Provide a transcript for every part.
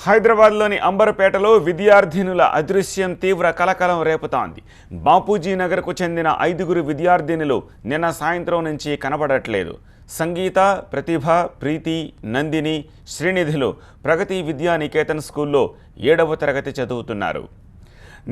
హైదరాబాద్లోని అంబర్పేటలో విద్యార్థినుల అదృశ్యం తీవ్ర కలకలం రేపుతోంది. బాపూజీ నగర్కు చెందిన 5 విద్యార్థినులు నిన్న సాయంత్రం నుంచి కనబడట్లేదు. సంగీత, ప్రతిభ, ప్రీతి, నందిని, శ్రీనిధులు ప్రగతి విద్యా నికేతన్ స్కూల్లో 7వ తరగతి చదువుతున్నారు.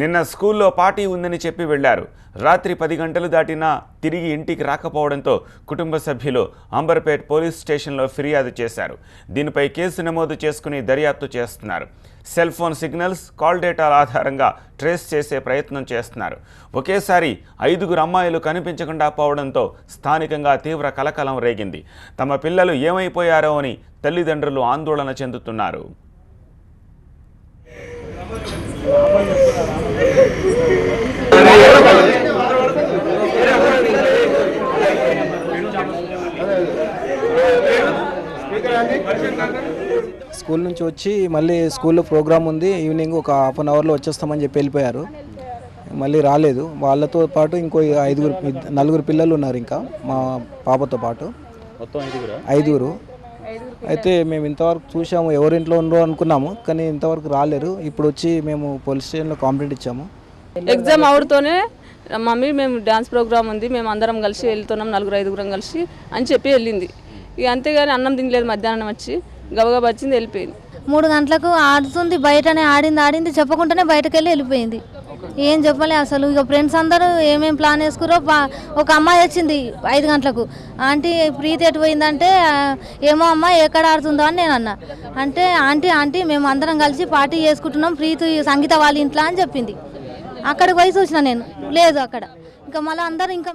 నిన్న స్కూల్లో పార్టీ ఉందని చెప్పి వెళ్లారు. రాత్రి 10 గంటలు దాటినా తిరిగి ఇంటికి రాకపోవడంతో కుటుంబ సభ్యులు అంబర్పేట్ పోలీస్ స్టేషన్లో ఫిర్యాదు చేశారు. దీనిపై కేసు నమోదు చేసుకుని దర్యాప్తు చేస్తున్నారు. సెల్ ఫోన్ సిగ్నల్స్, కాల్ డేటాల ఆధారంగా ట్రేస్ చేసే ప్రయత్నం చేస్తున్నారు. ఒకేసారి 5 అమ్మాయిలు కనిపించకుండా పోవడంతో స్థానికంగా తీవ్ర కలకలం రేగింది. తమ పిల్లలు ఏమైపోయారో అని తల్లిదండ్రులు ఆందోళన చెందుతున్నారు. స్కూల్ నుంచి వచ్చి మళ్ళీ స్కూల్లో ప్రోగ్రామ్ ఉంది, ఈవినింగ్ ఒక హాఫ్ అన్ అవర్లో వచ్చేస్తామని చెప్పి వెళ్ళిపోయారు. మళ్ళీ రాలేదు. వాళ్ళతో పాటు ఇంకో 4 పిల్లలు ఉన్నారు, ఇంకా మా పాపతో పాటు మొత్తం 5. అయితే మేము ఇంతవరకు చూసాము, ఎవరింట్లో ఉండో అనుకున్నాము, కానీ ఇంతవరకు రాలేరు. ఇప్పుడు వచ్చి మేము పోలీస్ స్టేషన్లో కంప్లైంట్ ఇచ్చాము. ఎగ్జామ్ అవుడుతోనే మమ్మీ మేము డ్యాన్స్ ప్రోగ్రామ్ ఉంది, మేము అందరం కలిసి వెళ్తున్నాం, 4-5 కలిసి అని చెప్పి వెళ్ళింది. ఇక అంతేగాని అన్నం తినలేదు. మధ్యాహ్నం వచ్చి గబగబా వచ్చింది, వెళ్ళిపోయింది. 3 గంటలకు ఆడుతుంది, బయటనే ఆడింది చెప్పకుండానే బయటకు వెళ్ళిపోయింది. ఏం చెప్పలే అసలు. ఇక ఫ్రెండ్స్ అందరూ ఏమేమి ప్లాన్ వేసుకురో. ఒక అమ్మాయి వచ్చింది 5 గంటలకు, ఆంటీ ప్రీతి ఎటు పోయిందంటే ఏమో అమ్మాయి ఎక్కడ ఆడుతుందో అని నేను అన్నా. అంటే ఆంటీ మేము అందరం కలిసి పార్టీ చేసుకుంటున్నాం ప్రీతి సంగీత వాళ్ళ ఇంట్లో అని చెప్పింది. అక్కడికి పోయి చూసిన నేను, లేదు అక్కడ. ఇంకా మళ్ళీ అందరూ ఇంకా